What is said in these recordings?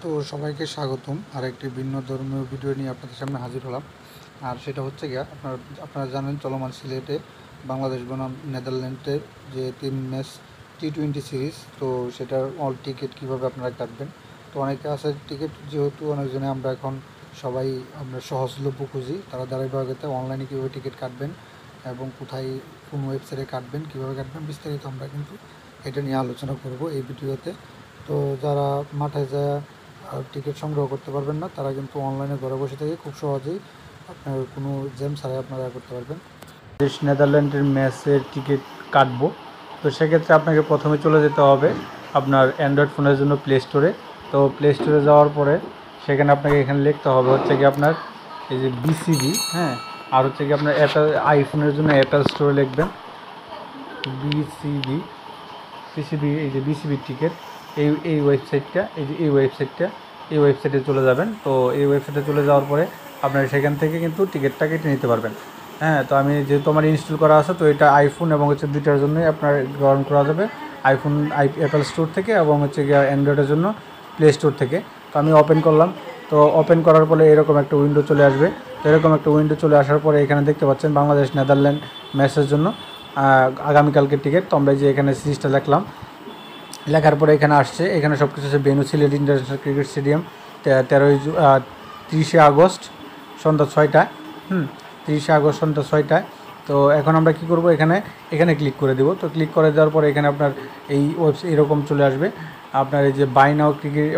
তো সবাইকে স্বাগতম আর একটি ভিন্ন ধর্মীয় ভিডিও নিয়ে আপনাদের সামনে হাজির হলাম। আর সেটা হচ্ছে গিয়া আপনারা জানেন চলমান সিলেটে বাংলাদেশ বনাম নেদারল্যান্ডের যে 3 ম্যাচ T20 সিরিজ, তো সেটার অল টিকিট কীভাবে আপনারা কাটবেন। তো অনেকে আছে টিকিট, যেহেতু অনেকজনে আমরা সহজলভ্য খুঁজি, তারা ধারাবাহিকতা অনলাইনে কীভাবে টিকিট কাটবেন এবং কোথায় কোন ওয়েবসাইটে কাটবেন, কীভাবে কাটবেন বিস্তারিত আমরা কিন্তু এটা নিয়ে আলোচনা করব এই ভিডিওতে। তো যারা মাঠে যায় টিকিট সংগ্রহ করতে পারবেন না, তারা কিন্তু অনলাইনে ঘরে বসে থেকে খুব সহজেই আপনার কোনো জ্যাম ছাড়াই আপনারা করতে পারবেন। দেশ নেদারল্যান্ডের ম্যাচের টিকিট কাটবো, তো সেক্ষেত্রে আপনাকে প্রথমে চলে যেতে হবে আপনার অ্যান্ড্রয়েড ফোনের জন্য প্লে স্টোরে। তো প্লে স্টোরে যাওয়ার পরে সেখানে আপনাকে এখানে লিখতে হবে হচ্ছে কি আপনার এই যে বিসিবি, হ্যাঁ, আর হচ্ছে কি আপনার আইফোনের জন্য অ্যাপেল স্টোরে লিখবেন বিসিবি পিসিবি, এই যে বিসিবি টিকিট, এই ওয়েবসাইটটা, এই ওয়েবসাইটে চলে যাবেন। তো এই ওয়েবসাইটে চলে যাওয়ার পরে আপনারা সেখান থেকে কিন্তু টিকিটটা কেটে নিতে পারবেন। হ্যাঁ, তো আমি যেহেতু আমার ইনস্টল করা আছে, তো এটা আইফোন এবং হচ্ছে দুইটার জন্যই আপনার গ্রহণ করা যাবে, অ্যাপেল স্টোর থেকে এবং হচ্ছে গিয়ে অ্যান্ড্রয়েডের জন্য প্লে স্টোর থেকে। তো আমি ওপেন করলাম। তো ওপেন করার পরে এরকম একটা উইন্ডো চলে আসবে। তো এরকম একটা উইন্ডো চলে আসার পরে এখানে দেখতে পাচ্ছেন বাংলাদেশ নেদারল্যান্ড ম্যাচের জন্য আগামীকালকে টিকিট। তো আমরা যে এখানে সিরিজটা লিখলাম, লেখার পরে এখানে আসছে, এখানে সব কিছু আছে। Venue Sylhet international cricket stadium, 30শে আগস্ট সন্ধ্যা 6টায়। 30শে আগস্ট সন্ধ্যা 6টায়। তো এখন আমরা কি করব, এখানে ক্লিক করে দেব। তো ক্লিক করে দেওয়ার পরে এখানে আপনার এই ওয়েবসাইট এরকম চলে আসবে। আপনার এই যে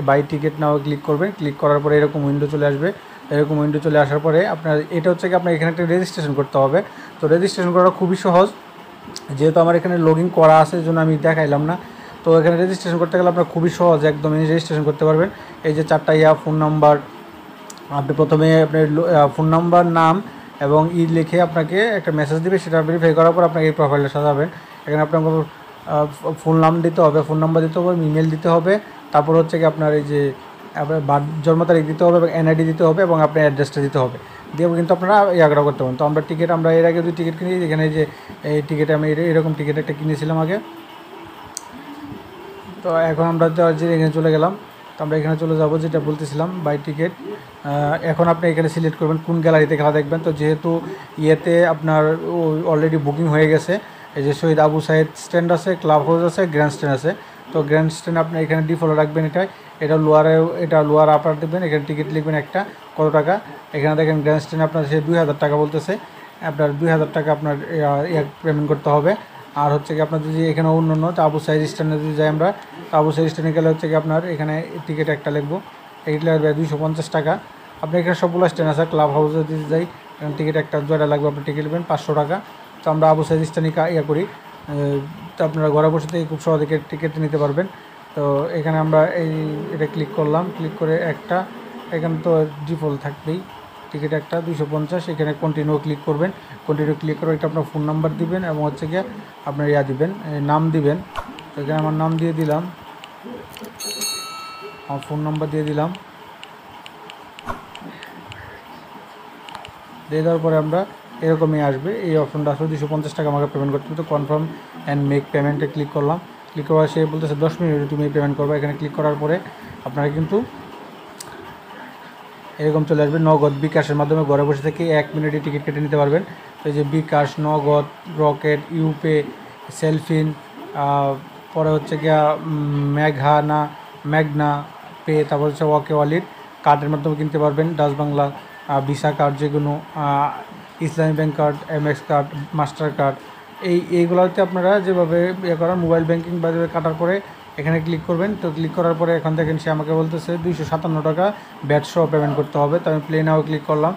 বাই টিকিট নাও ক্লিক করবেন। ক্লিক করার পরে এরকম উইন্ডো চলে আসবে। এরকম উইন্ডো চলে আসার পরে আপনার এটা হচ্ছে কি আপনার এখানে একটা রেজিস্ট্রেশন করতে হবে। তো রেজিস্ট্রেশন করা খুবই সহজ, যেহেতু আমার এখানে লগ ইন করা আছে, এই জন্য আমি দেখাইলাম না। তো এখানে রেজিস্ট্রেশন করতে গেলে আপনার খুবই সহজ, একদম রেজিস্ট্রেশন করতে পারবেন। এই যে 4টা ফোন নাম্বার, আপনি প্রথমে আপনার ফোন নাম্বার, নাম এবং লিখে আপনাকে একটা মেসেজ দিবে, সেটা ভেরিফাই করার পর আপনাকে এই প্রোফাইলটা সাজাবেন। এখানে আপনার ফুল নাম দিতে হবে, ফোন নাম্বার দিতে হবে, ইমেল দিতে হবে, তারপর হচ্ছে কি আপনার এই যে আপনার জন্ম তারিখ দিতে হবে এবং এনআইডি দিতে হবে এবং আপনার অ্যাড্রেসটা দিতে হবে। দিয়ে কিন্তু আপনারা ইয়াগুলো করতে পারেন। তো আমরা এর আগে 2 টিকিট কিনি, এখানে যে এই টিকিটে আমি এরকম টিকিট একটা কিনেছিলাম আগে। তো এখন আমরা যে এখানে চলে গেলাম। তো আমরা এখানে চলে যাব, যেটা বলতেছিলাম বাই টিকিট। এখন আপনি এখানে সিলেক্ট করবেন কোন গ্যালারিতে খেলা দেখবেন। তো যেহেতু আপনার অলরেডি বুকিং হয়ে গেছে, এই যে শহীদ আবু সাইদ স্ট্যান্ড আছে, ক্লাব হাউস আছে, গ্র্যান্ড স্ট্যান্ড আছে। তো গ্র্যান্ড স্ট্যান্ড আপনি এখানে ডিফল্ট রাখবেন। এটা লোয়ার আপার দেবেন। এখানে টিকিট লিখবেন একটা, কত টাকা। এখানে দেখেন গ্র্যান্ড স্ট্যান্ড আপনার সে 2000 টাকা বলতেছে। আপনার 2000 টাকা আপনার পেমেন্ট করতে হবে। আর হচ্ছে কি আপনার যদি এখানে অন্য আবু সাইদ স্ট্যান্ডে যদি যাই আমরা, আবু সাইদ স্ট্যান্ডে গেলে হচ্ছে কি আপনার এখানে টিকিট একটা লিখবো, টিকিট লাগবে 250 টাকা। আপনি এখানে সবগুলো স্ট্যান্ড আছে। ক্লাব হাউসে যদি যাই, এখানে টিকিট একটা জয়টা লাগবে, আপনি টিকিট নেবেন 500 টাকা। তো আমরা আবু সাইদ স্ট্যান্ডে করি। তো আপনারা ঘরে বসে থেকে খুব সহজে টিকিট নিতে পারবেন। তো এখানে আমরা এটা ক্লিক করলাম, ক্লিক করে একটা, এখানে তো ডিফল্ট থাকবেই টিকিট একটা 250। এখানে কন্টিনিউ ক্লিক করবেন। কন্টিনিউ ক্লিক করে একটা আপনার ফোন নাম্বার দিবেন এবং হচ্ছে গিয়ে আপনার দিবেন, নাম দিবেন। তো এখানে আমার নাম দিয়ে দিলাম, আমার ফোন নাম্বার দিয়ে দিলাম। দিয়ে দেওয়ার পরে আমরা এরকমই আসবে, এই অপশনটা আসলে 250 টাকা আমাকে পেমেন্ট করতে হবে। তো কনফার্ম অ্যান্ড মেক পেমেন্টে ক্লিক করলাম। ক্লিক করার সে বলতেছে 10 মিনিটে তুমি পেমেন্ট করবে। এখানে ক্লিক করার পরে আপনারা কিন্তু এরকম চলে আসবে। নগদ, বিকাশের মাধ্যমে ঘরে বসে থেকে 1 মিনিটে টিকিট কেটে নিতে পারবেন। তো এই যে বিকাশ, নগদ, রকেট, ইউপে, সেলফিন, পরে হচ্ছে গিয়া ম্যাগনা পে, তারপর হচ্ছে ওকে ওয়ালেট কার্ডের মাধ্যমে কিনতে পারবেন। ডাচ বাংলা, ভিসা কার্ড, যেগুলো ইসলামী bank card, MX card, master card, এইগুলোতে আপনারা যেভাবে করার মোবাইল ব্যাঙ্কিং বা কাটার পরে এখানে ক্লিক করবেন। তো ক্লিক করার পরে এখন দেখেন সে আমাকে বলতেছে 257 টাকা ব্যাট সহ পেমেন্ট করতে হবে। তো আমি প্লে নাও ক্লিক করলাম।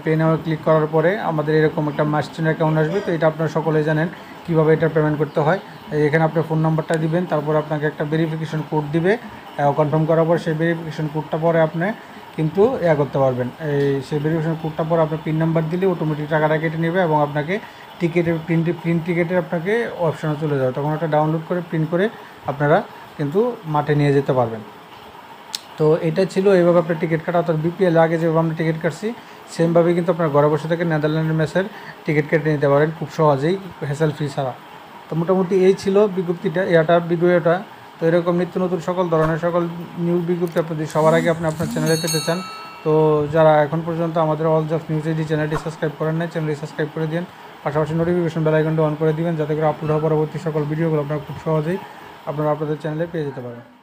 প্লে নাও ক্লিক করার পরে আমাদের এরকম একটা মাস্টার অ্যাকাউন্ট আসবে। তো এটা আপনারা সকলেই জানেন কীভাবে এটা পেমেন্ট করতে হয়। এখানে আপনার ফোন নাম্বারটা দিবেন, তারপর আপনাকে একটা ভেরিফিকেশন কোড দিবে। কনফার্ম করার পর সেই ভেরিফিকেশন কোডটা পরে আপনি কিন্তু করতে পারবেন। সেই ভেরিফিকেশন কোডটা পরে আপনার পিন নাম্বার দিলে অটোমেটিক টাকাটা কেটে নেবে এবং আপনাকে টিকিটের প্রিন্ট টিকিটের আপনাকে অপশানে চলে যাবে। তখন ওটা ডাউনলোড করে প্রিন্ট করে আপনারা কিন্তু মাঠে নিয়ে যেতে পারবেন। তো এটা ছিল এইভাবে আপনার টিকিট কাটা, অর্থাৎ বিপিএল আগে যেভাবে আমরা টিকিট কাটছি সেমভাবেই কিন্তু আপনার ঘরে বসে থেকে নেদারল্যান্ডের ম্যাচের টিকিট কেটে নিতে পারেন খুব সহজেই, হ্যাসেল ফ্রি ছাড়া। তো মোটামুটি এই ছিল ভিডিওটা। তো এরকম নিত্য নতুন সকল ধরনের সকল নিউজ বিজ্ঞপ্তি আপনি যদি সবার আগে আপনি আপনার চ্যানেলে পেতে চান, তো যারা এখন পর্যন্ত আমাদের অল জবস নিউজ এইচডি চ্যানেলটি সাবস্ক্রাইব করেন নাই, চ্যানেলটি সাবস্ক্রাইব করে দিন, পাশাপাশি নোটিফিকেশন বেল আইকনটা অন করে দিবেন, যাতে করে আপলোড হওয়া পরবর্তী সকল ভিডিওগুলো আপনারা খুব সহজেই আপনাদের চ্যানেলে পেয়ে যেতে পারেন।